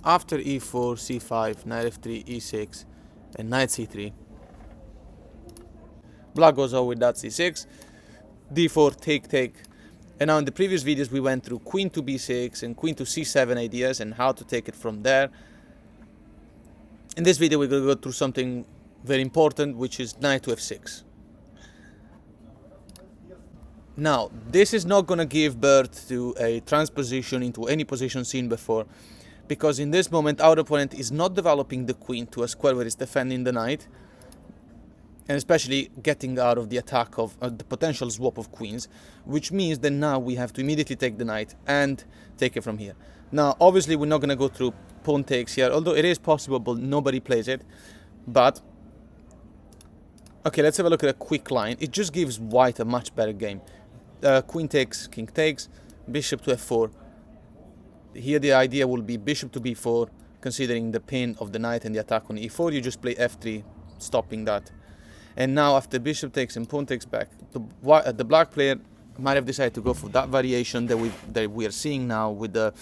After e4, c5, knight f3, e6, and knight c3, black goes out with that c6, d4, take. And now in the previous videos we went through queen to b6 and queen to c7 ideas and how to take it from there. In this video we're going to go through something very important, which is knight to f6. Now, this is not going to give birth to a transposition into any position seen before, because in this moment our opponent is not developing the queen to a square where it's defending the knight, and especially getting out of the attack of the potential swap of queens, which means that now we have to immediately take the knight and take it from here. Now, obviously we're not going to go through pawn takes here, although it is possible, but nobody plays it. But okay, let's have a look at a quick line. It just gives white a much better game. Queen takes, king takes, bishop to f4. Here the idea will be bishop to b4, considering the pin of the knight and the attack on e4. You just play f3, stopping that. And now after bishop takes and pawn takes back, the black player might have decided to go for that variation that we are seeing now with the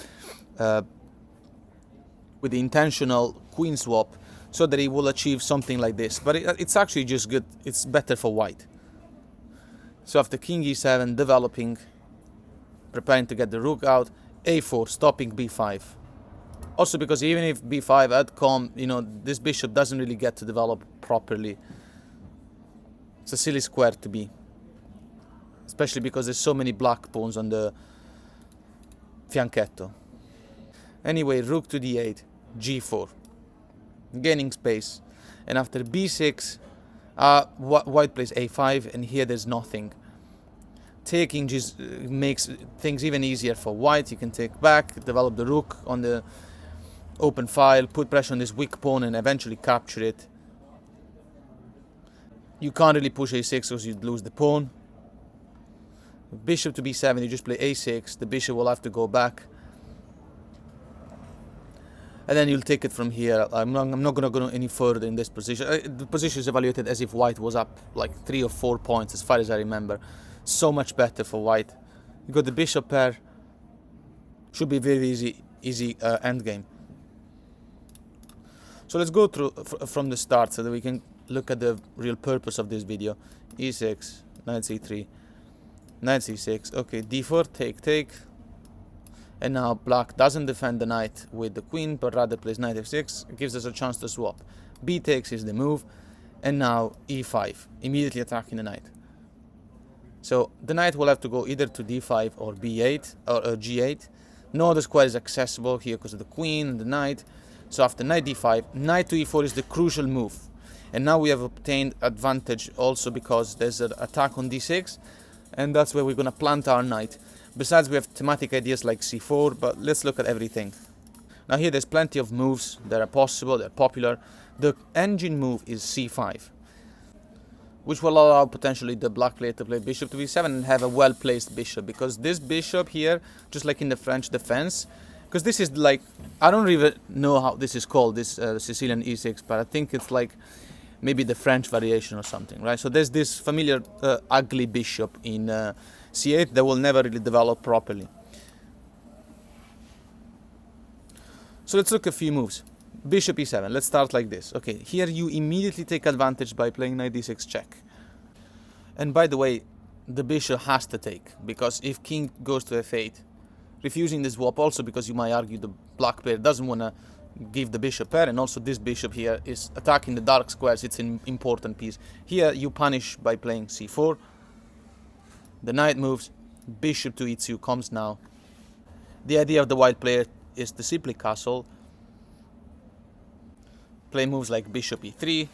intentional queen swap, so that he will achieve something like this. But it's actually just good. It's better for white. So after king e7, developing, preparing to get the rook out, a4, stopping b5. Also because even if b5 had come, this bishop doesn't really get to develop properly. It's a silly square to be. Especially because there's so many black pawns on the fianchetto. Anyway, rook to d8, g4. Gaining space. And after b6, white plays a5, and here there's nothing. Taking just makes things even easier for white. You can take back, develop the rook on the open file, put pressure on this weak pawn, and eventually capture it. You can't really push a6 because you'd lose the pawn. Bishop to b7, you just play a6. The bishop will have to go back. And then you'll take it from here. I'm not going to go any further in this position. The position is evaluated as if white was up like 3 or 4 points, as far as I remember. So much better for white. You got the bishop pair. Should be very easy endgame. So let's go through from the start so that we can look at the real purpose of this video. e6, knight c3, knight c6. Okay, d4, take. And now black doesn't defend the knight with the queen, but rather plays knight f6. It gives us a chance to swap. B takes is the move. And now e5, immediately attacking the knight. So the knight will have to go either to d5 or b8 or g8. No other square is accessible here because of the queen and the knight. So after knight d5, knight to e4 is the crucial move. And now we have obtained advantage also because there's an attack on d6. And that's where we're going to plant our knight. Besides, we have thematic ideas like c4, but let's look at everything. Now here there's plenty of moves that are possible, they're popular. The engine move is c5, which will allow potentially the black player to play bishop to b7 and have a well-placed bishop, because this bishop here, just like in the French defense, because this is like, I don't even know how this is called, this Sicilian e6, but I think it's like maybe the French variation or something, right? So there's this familiar ugly bishop in c8 that will never really develop properly. So let's look at a few moves. Bishop e7, let's start like this. Okay, here you immediately take advantage by playing knight d6 check. And by the way, the bishop has to take, because if king goes to f8, refusing the swap, also because you might argue the black player doesn't want to give the bishop pair, and also this bishop here is attacking the dark squares. It's an important piece. Here you punish by playing c4. The knight moves, bishop to e2 comes now. The idea of the white player is to simply castle, play moves like bishop e3,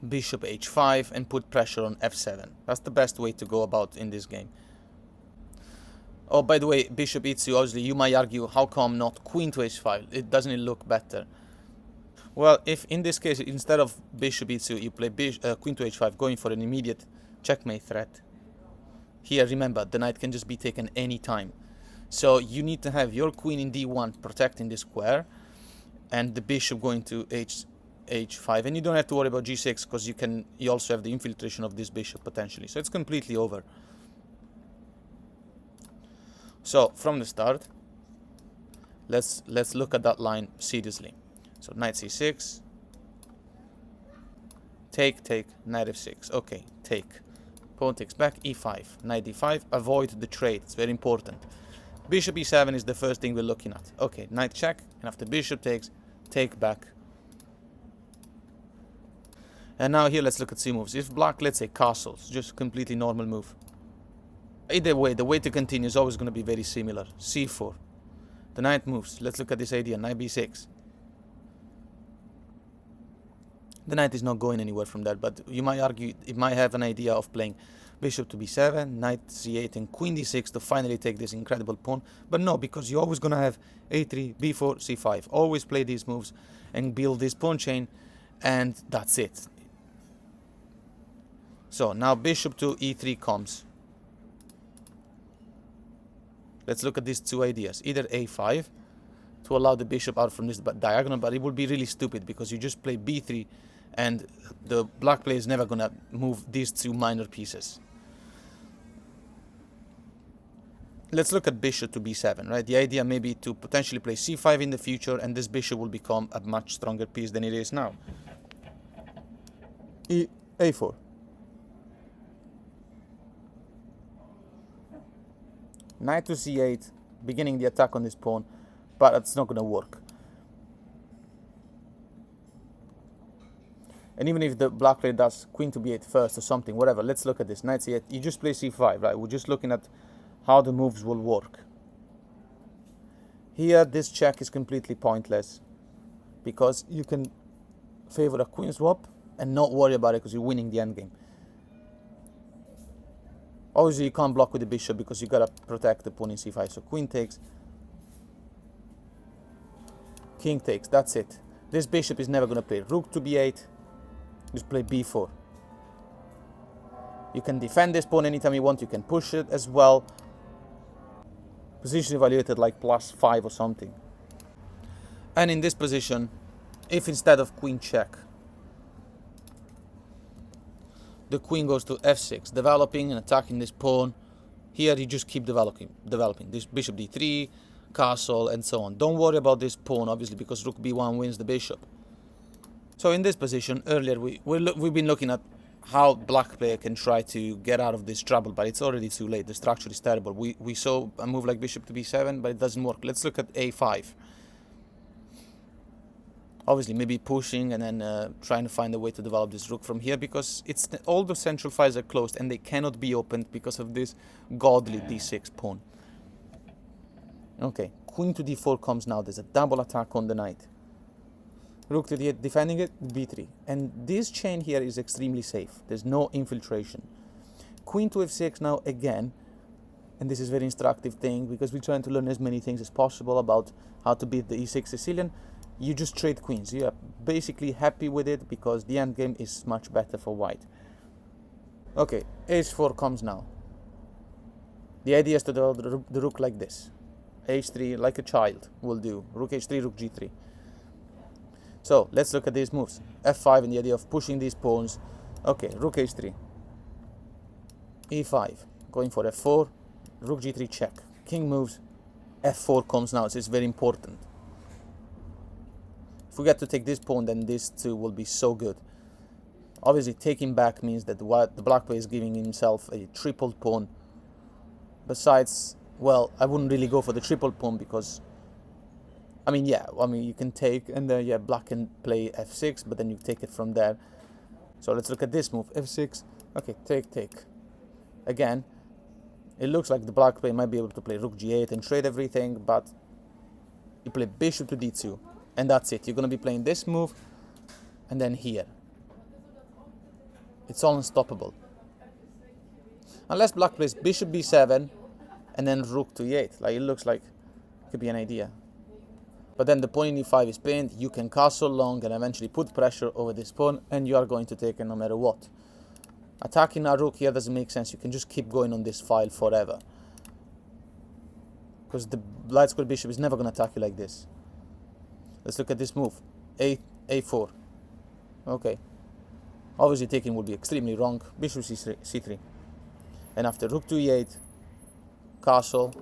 bishop h5, and put pressure on f7. That's the best way to go about in this game. Oh, by the way, bishop e2, obviously you might argue, how come not queen to h5? Doesn't it look better? Well, if in this case, instead of bishop e2, you play queen to h5, going for an immediate checkmate threat. Here, remember, the knight can just be taken any time. So you need to have your queen in d1 protecting the square, and the bishop going to h5. And you don't have to worry about g6, because you also have the infiltration of this bishop potentially. So it's completely over. So from the start, Let's look at that line seriously. So knight c6, take, knight f6. Okay, take. Pawn takes back, e5, knight d5. Avoid the trade, it's very important. Bishop e7 is the first thing we're looking at. Okay, knight check, and after bishop takes, take back. And now here let's look at c moves. If black, let's say castles, just completely normal move. Either way, the way to continue is always going to be very similar. c4. The knight moves. Let's look at this idea, knight b6. The knight is not going anywhere from that, but you might argue it might have an idea of playing bishop to b7, knight c8, and queen d6 to finally take this incredible pawn. But no, because you're always going to have a3, b4, c5. Always play these moves and build this pawn chain, and that's it. So now bishop to e3 comes. Let's look at these two ideas. Either a5 to allow the bishop out from this diagonal, but it would be really stupid because you just play b3 and the black player is never going to move these two minor pieces. Let's look at bishop to b7, right? The idea may be to potentially play c5 in the future, and this bishop will become a much stronger piece than it is now. a4. Knight to c8, beginning the attack on this pawn, but it's not going to work. And even if the black player does queen to b8 first or something, whatever, let's look at this. Knight c8, you just play c5, right? We're just looking at how the moves will work. Here, this check is completely pointless because you can favor a queen swap and not worry about it because you're winning the endgame. Obviously, you can't block with the bishop because you gotta protect the pawn in c5. So queen takes, king takes, that's it. This bishop is never gonna play rook to b8, just play b4. You can defend this pawn anytime you want, you can push it as well. Position evaluated like +5 or something. And in this position, if instead of queen check, the queen goes to f6, developing and attacking this pawn, here you just keep developing this bishop d3, castle, and so on. Don't worry about this pawn, obviously, because rook b1 wins the bishop. So in this position, earlier we've been looking at how black player can try to get out of this trouble, but it's already too late. The structure is terrible. We saw a move like bishop to b7, but it doesn't work. Let's look at a5. Obviously, maybe pushing and then trying to find a way to develop this rook from here, because all the central files are closed and they cannot be opened because of this godly d6 pawn. Okay, queen to d4 comes now. There's a double attack on the knight. Rook to d8, defending it, b3. And this chain here is extremely safe. There's no infiltration. Queen to f6 now again. And this is a very instructive thing because we're trying to learn as many things as possible about how to beat the e6 Sicilian. You just trade queens. You are basically happy with it because the endgame is much better for white. Okay, h4 comes now. The idea is to develop the rook like this. h3, like a child, will do. Rook h3, rook g3. So, let's look at these moves. f5 and the idea of pushing these pawns. Okay, rook h3. e5, going for f4. Rook g3 check. King moves. f4 comes now, so it's very important. If we get to take this pawn, then this too will be so good. Obviously, taking back means that the black player is giving himself a tripled pawn. Besides, well, I wouldn't really go for the triple pawn because, you can take and black can play f6, but then you take it from there. So let's look at this move, f6. Okay, take. Again, it looks like the black player might be able to play rook g8 and trade everything, but you play bishop to d2. And that's it. You're going to be playing this move and then here. It's all unstoppable. Unless black plays bishop b7 and then rook to e8. Like, it looks like it could be an idea. But then the pawn in e5 is pinned. You can castle long and eventually put pressure over this pawn, and you are going to take it no matter what. Attacking a rook here doesn't make sense. You can just keep going on this file forever. Because the light square bishop is never going to attack you like this. Let's look at this move. a4. Okay. Obviously taking would be extremely wrong. Bishop c3. And after rook to e8, castle.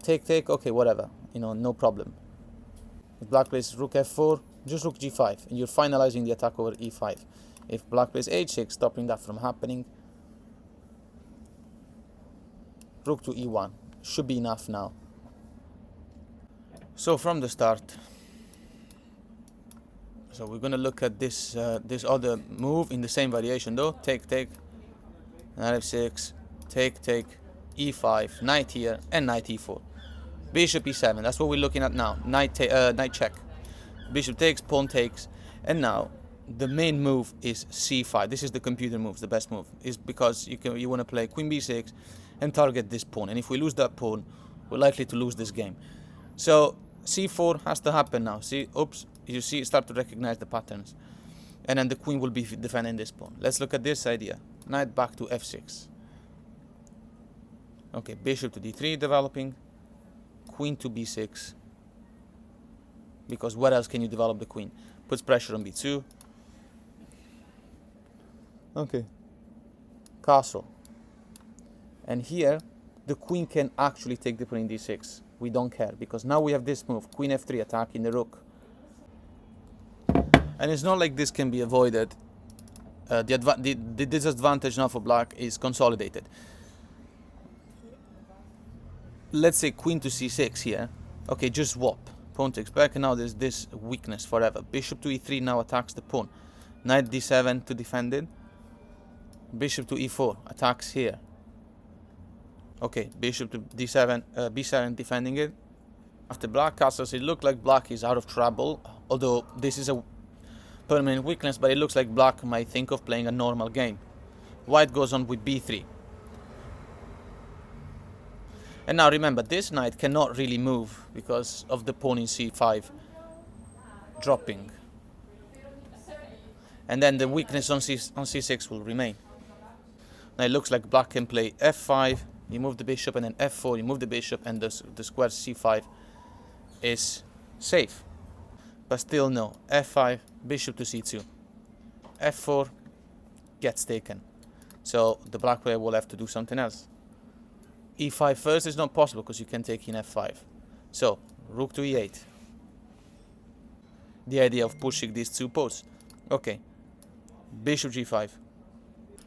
Take, take, okay, whatever, you know, no problem. If black plays rook f4, just rook g5, and you're finalizing the attack over e5. If black plays h6, stopping that from happening, rook to e1, should be enough now. So from the start, so we're gonna look at this this other move in the same variation though. Take, take, Nf6, take, take, e5, knight here, and knight e4. Bishop e7, that's what we're looking at now. Knight check. Bishop takes, pawn takes, and now the main move is c5. This is the computer moves, the best move, is because you want to play queen b6 and target this pawn. And if we lose that pawn, we're likely to lose this game. So c4 has to happen now. See, oops, you see, start to recognize the patterns, and then the queen will be defending this pawn. Let's look at this idea. Knight back to f6. Okay, bishop to d3 developing, queen to b6, because where else can you develop the queen? Puts pressure on b2. Okay, castle, and here the queen can actually take the pawn in d6. We don't care, because now we have this move, queen f3, attacking the rook. And it's not like this can be avoided. The disadvantage now for black is consolidated. Let's say queen to c6 here. Okay, just swap. Pawn takes back, and now there's this weakness forever. Bishop to e3 now attacks the pawn. Knight d7 to defend it. Bishop to e4 attacks here. Okay, bishop to d7, b7 defending it. After black castles, it looks like black is out of trouble. Although this is a permanent weakness, but it looks like black might think of playing a normal game. White goes on with b3. And now remember, this knight cannot really move because of the pawn in c5 dropping. And then the weakness on c6 will remain. Now it looks like black can play f5, you move the bishop, and then f4, you move the bishop, and the square c5 is safe. But still no, f5, bishop to c2. f4 gets taken. So the black player will have to do something else. e5 first is not possible because you can take in f5. So rook to e8. The idea of pushing these two posts. Okay, bishop g5.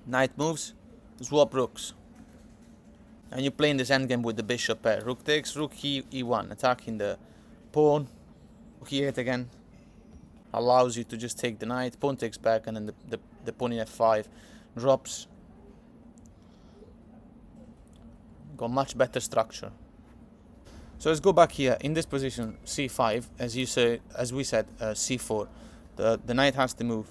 Knight moves, swap rooks. And you're playing this endgame with the bishop pair. Rook takes, rook e1, attacking the pawn. Rook e8 again. Allows you to just take the knight. Pawn takes back, and then the pawn in f5 drops. Got much better structure. So let's go back here. In this position, c5, as we said, c4. The knight has to move.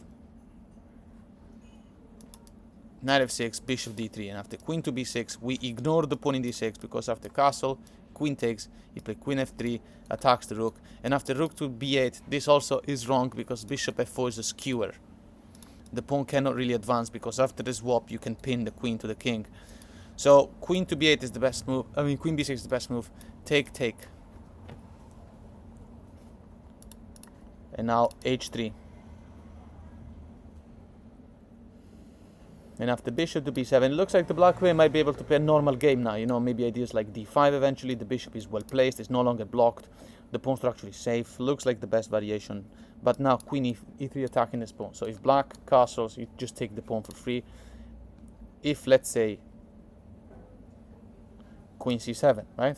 Knight f6, bishop d3, and after queen to b6, we ignore the pawn in d6 because after castle, queen takes, you play queen f3, attacks the rook, and after rook to b8, this also is wrong because bishop f4 is a skewer. The pawn cannot really advance because after the swap, you can pin the queen to the king. So queen to b8 is the best move. I mean, queen b6 is the best move. Take, take. And now h3. And after bishop to b7, it looks like the black player might be able to play a normal game now. You know, maybe ideas like d5 eventually. The bishop is well placed. It's no longer blocked. The pawn structure is safe. Looks like the best variation. But now queen e3 attacking this pawn. So if black castles, you just take the pawn for free. If, let's say, queen c7, right?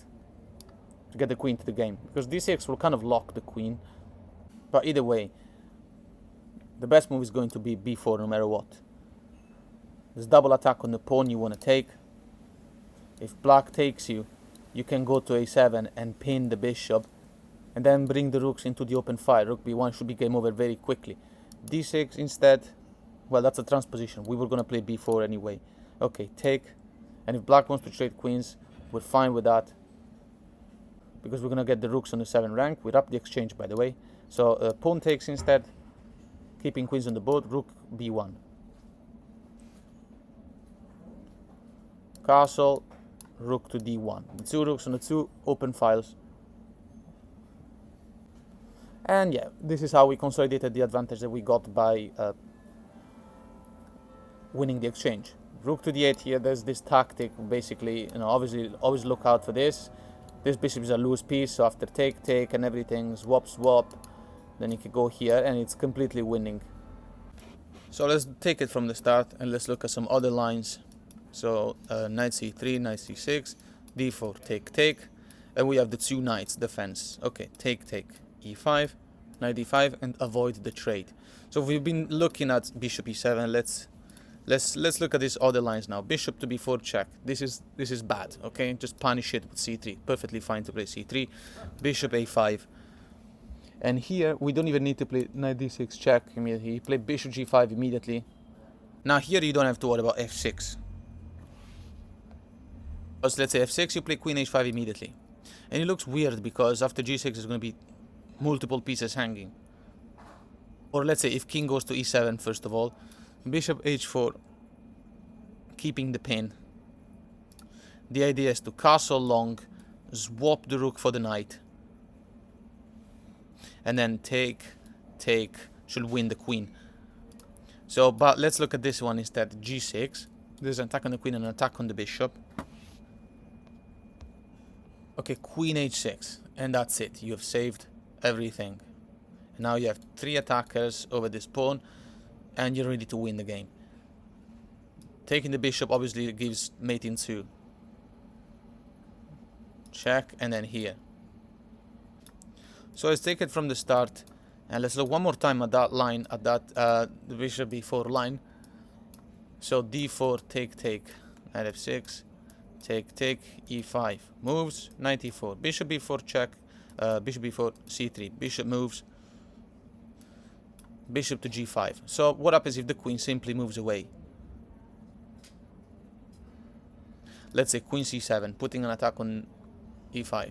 To get the queen to the game. Because d6 will kind of lock the queen. But either way, the best move is going to be b4 no matter what. There's double attack on the pawn you want to take. If black takes you, you can go to a7 and pin the bishop, and then bring the rooks into the open fire. Rook b1 should be game over very quickly. d6 instead, well, that's a transposition. We were going to play b4 anyway. Okay, take. And if black wants to trade queens, we're fine with that, because we're going to get the rooks on the 7 rank. We're up the exchange, by the way. So pawn takes instead, keeping queens on the board. Rook b1. Castle, rook to d1. The 2 rooks on the 2 open files. And yeah, this is how we consolidated the advantage that we got by winning the exchange. Rook to d8 here, there's this tactic, basically, you know, obviously always look out for this. This bishop is a loose piece, so after take, take, and everything, swap, swap, then you can go here, and it's completely winning. So let's take it from the start, and let's look at some other lines. So knight c3, knight c6, d4, take, take, and we have the two knights defense. Okay, take, take, e5, knight d5, and avoid the trade. So we've been looking at bishop e7. Let's look at these other lines now. Bishop to b4 check. This is bad. Okay, just punish it with c3. Perfectly fine to play c3. Bishop a5. And here we don't even need to play knight d6 check immediately. You play bishop g5 immediately. Now here you don't have to worry about f6. Because let's say f6, you play queen h5 immediately. And it looks weird because after g6 there's going to be multiple pieces hanging. Or let's say if king goes to e7 first of all, bishop h4, keeping the pin. The idea is to castle long, swap the rook for the knight, and then take, take, should win the queen. So, but let's look at this one instead. g6. There's an attack on the queen and an attack on the bishop. Okay, queen h6, and that's it. You have saved everything. And now you have 3 attackers over this pawn, and you're ready to win the game. Taking the bishop obviously gives mate in 2. Check, and then here. So let's take it from the start, and let's look one more time at that line, at that the bishop b4 line. So d4, take, take, knight f6, take, take, e5, moves, knight e4, bishop b4 check, bishop b4, c3, bishop moves, bishop to g5. So what happens if the queen simply moves away? Let's say queen c7, putting an attack on e5.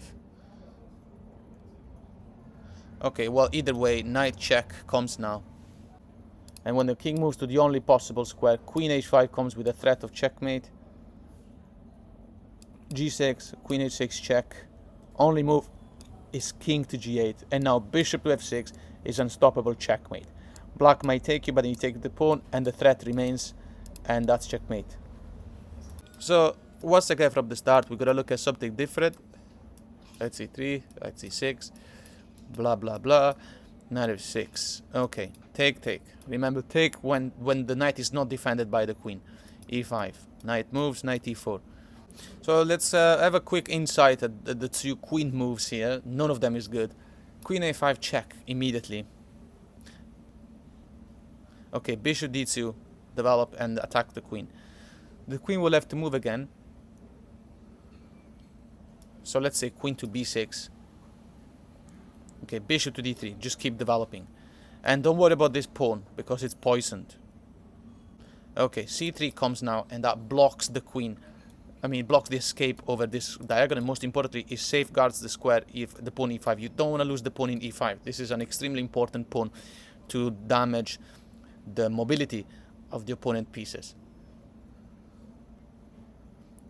Okay, well, either way, knight check comes now. And when the king moves to the only possible square, queen h5 comes with a threat of checkmate. g6, queen h6 check. Only move is king to g8. And now bishop to f6 is unstoppable checkmate. Black might take you, but you take the pawn, and the threat remains, and that's checkmate. So, once again from the start, we're gonna look at something different. Knight c3, knight c6, blah blah blah, knight f6. Okay, take, take. Remember, take when the knight is not defended by the queen. e5, knight moves, knight e4. So let's have a quick insight at the 2 queen moves here. None of them is good. Queen a5 check immediately. Okay, bishop d2, develop and attack the queen. The queen will have to move again. So let's say queen to b6. Okay, bishop to d3, just keep developing. And don't worry about this pawn, because it's poisoned. Okay, c3 comes now, and that blocks the queen. I mean, blocks the escape over this diagonal. Most importantly, it safeguards the square if the pawn e5. You don't want to lose the pawn in e5. This is an extremely important pawn to damage the mobility of the opponent pieces.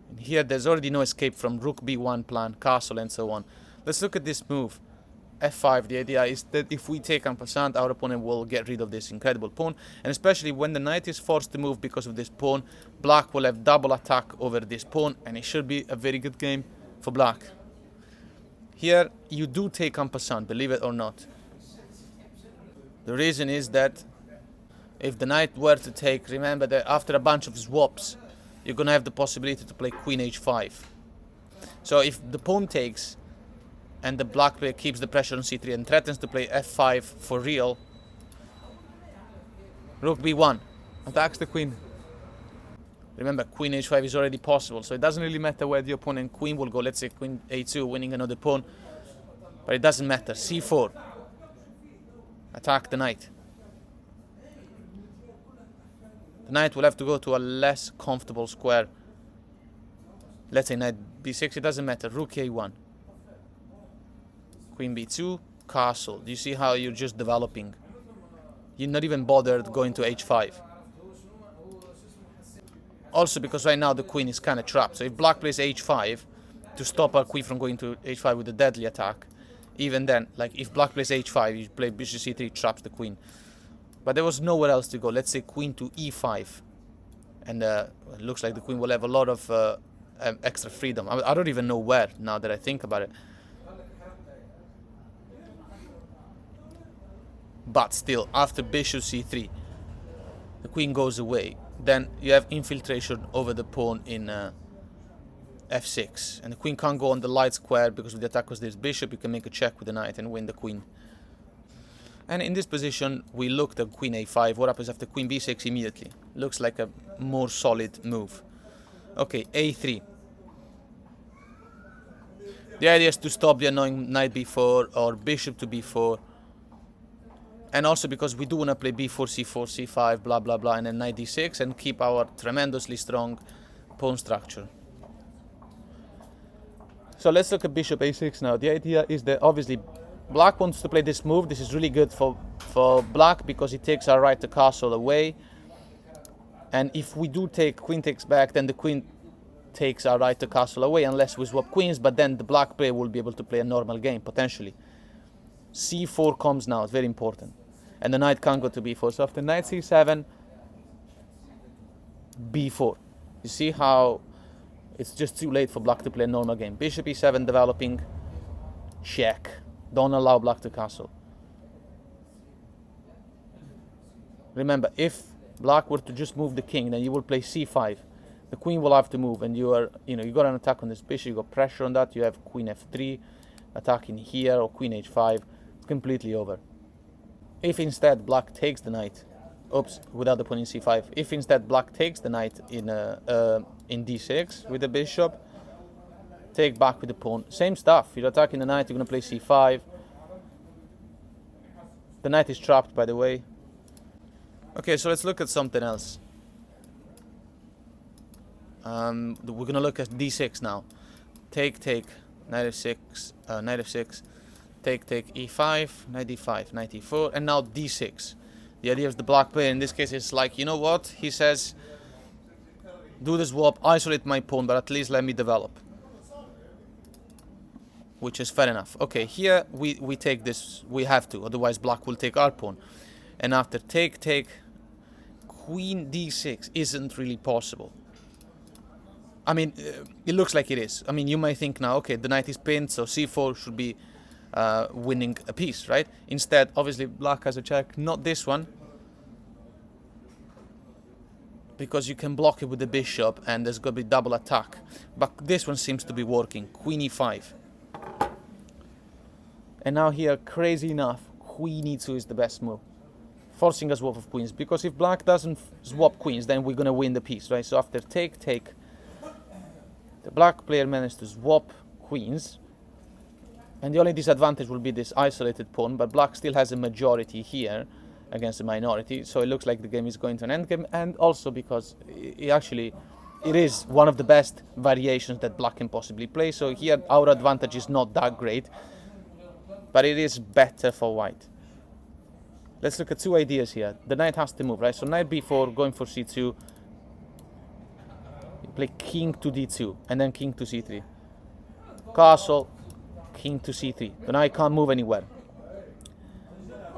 And here there's already no escape from rook b1 plan, castle, and so on. Let's look at this move. f5. The idea is that if we take en passant, our opponent will get rid of this incredible pawn, and especially when the knight is forced to move because of this pawn, black will have double attack over this pawn, and it should be a very good game for black. Here you do take en passant, believe it or not. The reason is that if the knight were to take, remember that after a bunch of swaps, you're gonna have the possibility to play queen h5. So if the pawn takes, and the black player keeps the pressure on c3 and threatens to play f5 for real, rook b1 attacks the queen. Remember, queen h5 is already possible, so it doesn't really matter where the opponent queen will go. Let's say queen a2, winning another pawn, but it doesn't matter. c4, attack the knight. The knight will have to go to a less comfortable square. Let's say knight b6, it doesn't matter. Rook a1. Queen b2, castle. Do you see how you're just developing? You're not even bothered going to h5. Also because right now the queen is kind of trapped. So if black plays h5 to stop our queen from going to h5 with a deadly attack, even then, like if black plays h5, you play bishop c3, traps the queen. But there was nowhere else to go. Let's say queen to e5. And it looks like the queen will have a lot of extra freedom. I don't even know where, now that I think about it. But still, after bishop c3, the queen goes away. Then you have infiltration over the pawn in f6, and the queen can't go on the light square because with the attack with this bishop you can make a check with the knight and win the queen. And in this position we looked at queen a5. What happens after queen b6 immediately? Looks like a more solid move. Okay, a3. The idea is to stop the annoying knight b4 or bishop to b4. And also because we do want to play b4, c4, c5, blah blah blah, and then knight d6 and keep our tremendously strong pawn structure. So let's look at bishop a6 now. The idea is that obviously black wants to play this move. This is really good for black because it takes our right to castle away. And if we do take queen takes back, then the queen takes our right to castle away unless we swap queens, but then the black player will be able to play a normal game, potentially. c4 comes now, it's very important. And the knight can't go to b4. So after knight c7, b4. You see how it's just too late for black to play a normal game. Bishop e7 developing, check. Don't allow black to castle. Remember, if black were to just move the king, then you will play c5. The queen will have to move, and you got an attack on this bishop, you got pressure on that, you have queen f3, attacking here, or queen h5, it's completely over. If instead black takes the knight, without the pawn in c5, if instead black takes the knight in d6 with the bishop, take back with the pawn, same stuff, you're attacking the knight, you're going to play c5, the knight is trapped, by the way. Okay, so let's look at something else. We're gonna look at d6 now. Take, knight f6, take, e5, knight d5, knight e4, and now d6. The idea of the black player in this case is like, you know what? He says, do the swap, isolate my pawn, but at least let me develop. Which is fair enough. Okay, here we take this, we have to, otherwise black will take our pawn. And after take, queen d6 isn't really possible. I mean, it looks like it is. I mean, you might think now, okay, the knight is pinned, so c4 should be winning a piece, right? Instead, obviously, black has a check. Not this one, because you can block it with the bishop, and there's going to be double attack. But this one seems to be working. Queen e5. And now here, crazy enough, queen e2 is the best move. Forcing a swap of queens, because if black doesn't swap queens, then we're going to win the piece, right? So after take, the black player managed to swap queens, and the only disadvantage will be this isolated pawn, but black still has a majority here against a minority, so it looks like the game is going to an endgame, and also because it is one of the best variations that black can possibly play, so here our advantage is not that great, but it is better for white. Let's look at two ideas here. The knight has to move, right? So knight b4, going for c2, play king to d2 and then king to c3, castle, king to c3. The knight can't move anywhere.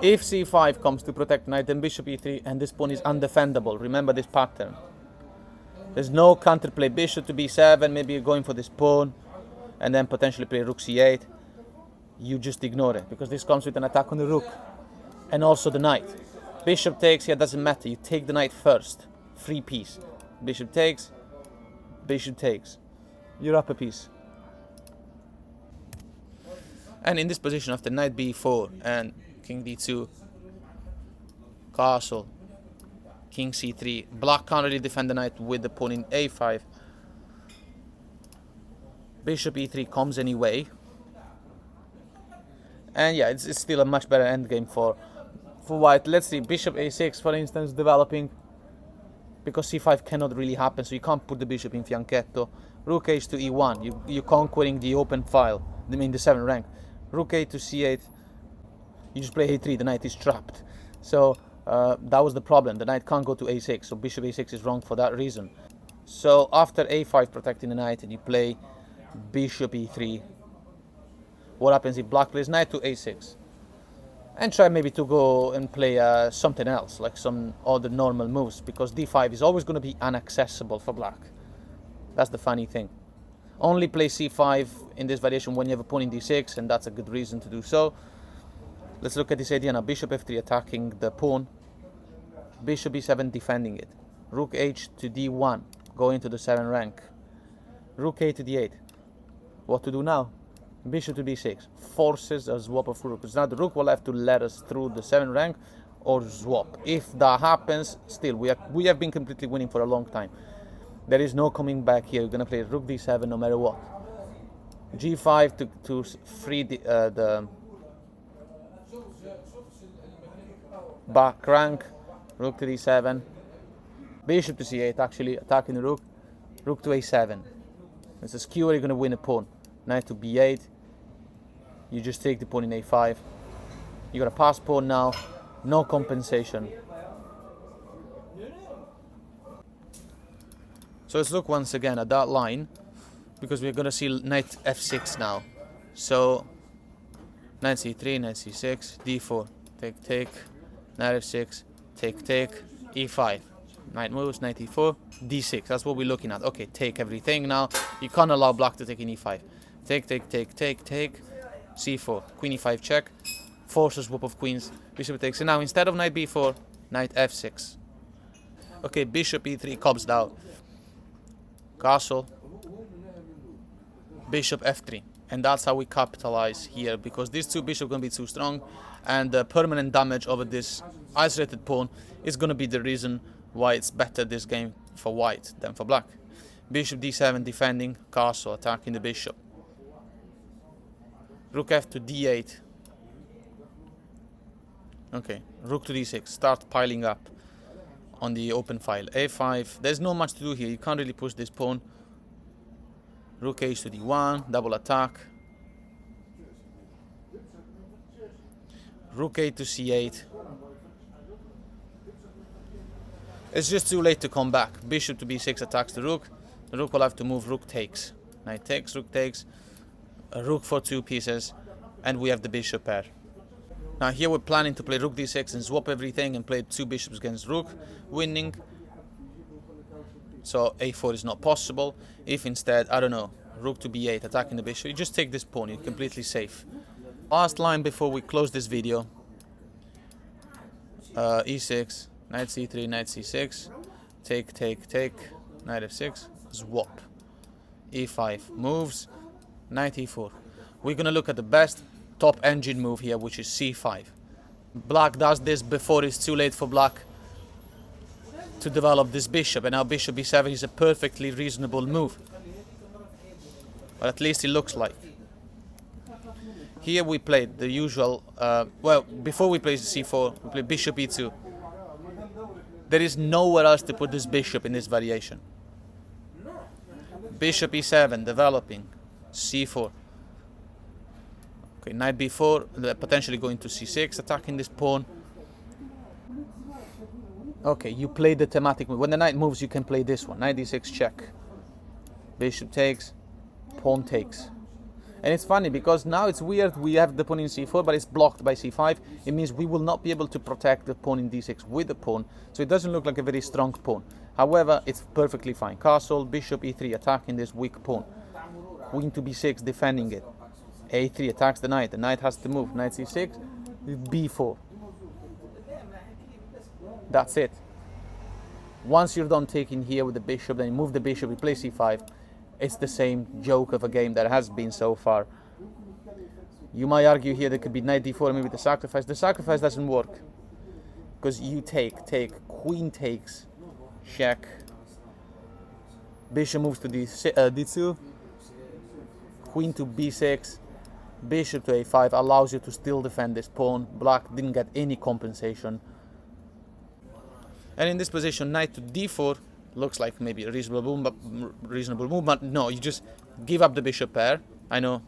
If c5 comes to protect knight, then bishop e3, and this pawn is undefendable. Remember this pattern. There's no counterplay. Bishop to b7, maybe you're going for this pawn, and then potentially play rook c8. You just ignore it, because this comes with an attack on the rook, and also the knight. Bishop takes, here doesn't matter, you take the knight first. Free piece. Bishop takes, you're up a piece. And in this position, after knight b4 and king d2, castle, king c3, black can't really defend the knight with the pawn in a5. Bishop e3 comes anyway. And yeah, it's still a much better endgame for white. Let's see, bishop a6, for instance, developing, because c5 cannot really happen, so you can't put the bishop in fianchetto. Rook h to e1, you're conquering the open file, I mean the 7th rank. Rook a to c8, you just play a3, the knight is trapped. So that was the problem, the knight can't go to a6, so bishop a6 is wrong for that reason. So after a5 protecting the knight, and you play bishop e3, what happens if black plays knight to a6? And try maybe to go and play something else, like some other normal moves, because d5 is always going to be inaccessible for black. That's the funny thing. Only play c5 in this variation when you have a pawn in d6, and that's a good reason to do so. Let's look at this idea now. Bishop f3 attacking the pawn. Bishop e7 defending it. Rook h to d1, going to the 7 rank. Rook a to d8. What to do now? Bishop to b6 forces a swap of rooks. Now the rook will have to let us through the 7 rank or swap. If that happens, still we have been completely winning for a long time. There is no coming back here. You're gonna play rook d7 no matter what. g5 to free the back rank. Rook to d7. Bishop to c8, actually attacking the rook. Rook to a7. It's a skewer, you're gonna win a pawn. Knight to b8. You just take the pawn in a5. You got a pass pawn now. No compensation. So let's look once again at that line, because we're gonna see knight f6 now. So knight c3, knight c6, d4, take, take, knight f6, take, take, e5. Knight moves, knight e4, d6. That's what we're looking at. Okay, take everything now. You can't allow black to take in e5. Take, take, take, take, take, c4, queen e5 check, forces swap of queens, bishop takes. So now instead of knight b4, knight f6. Okay, bishop e3 comes down. Castle, bishop f3. And that's how we capitalize here, because these two bishops are going to be too strong, and the permanent damage over this isolated pawn is going to be the reason why it's better this game for white than for black. Bishop d7 defending, castle attacking the bishop. Rook f to d8. Okay, rook to d6, start piling up on the open file. a5, there's not much to do here, you can't really push this pawn. Rook h to d1, double attack. Rook a to c8. It's just too late to come back. Bishop to b6 attacks the rook. The rook will have to move, rook takes. Knight takes, rook takes. A rook for 2 pieces, and we have the bishop pair. Now here we're planning to play rook d6 and swap everything and play 2 bishops against rook, winning. So a4 is not possible. If instead, I don't know, rook to b8 attacking the bishop, you just take this pawn, you're completely safe. Last line before we close this video. e6, knight c3, knight c6, take, take, take, knight f6, swap. e5 moves, knight e4. We're gonna look at the best top engine move here, which is c5. Black does this before it's too late for black to develop this bishop, and now bishop b7 is a perfectly reasonable move. But at least it looks like. Here we played the usual, well, before we play c4, we play bishop e2. There is nowhere else to put this bishop in this variation. Bishop e7 developing, c4. Okay, knight b4, potentially going to c6, attacking this pawn. Okay, you play the thematic move. When the knight moves, you can play this one. Knight d6 check. Bishop takes, pawn takes. And it's funny because now it's weird, we have the pawn in c4, but it's blocked by c5. It means we will not be able to protect the pawn in d6 with the pawn, so it doesn't look like a very strong pawn. However, it's perfectly fine. Castle, bishop e3 attacking this weak pawn. Queen to b6 defending it. a3 attacks the knight has to move. Knight c6, b4. That's it. Once you're done taking here with the bishop, then you move the bishop, you play c5. It's the same joke of a game that has been so far. You might argue here there could be knight d4, maybe the sacrifice. The sacrifice doesn't work, because you take, queen takes, check. Bishop moves to d2, queen to b6, bishop to a5 allows you to still defend this pawn. Black didn't get any compensation. And in this position, knight to d4 looks like maybe a reasonable move, but no, you just give up the bishop pair. I know.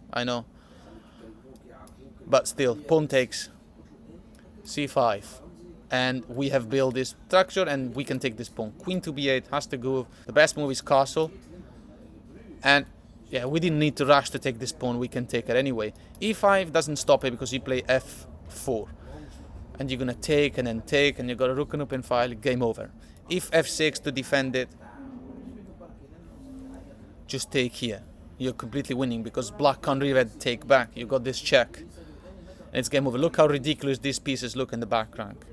But still, pawn takes, c5. And we have built this structure, and we can take this pawn. Queen to b8 has to go. The best move is castle. And yeah, we didn't need to rush to take this pawn. We can take it anyway. e5 doesn't stop it because you play f4. And you're going to take and then take, and you got a rook and open file, game over. If f6 to defend it, just take here. you're completely winning, because black can't really take back. You got this check. And it's game over. Look how ridiculous these pieces look in the back rank.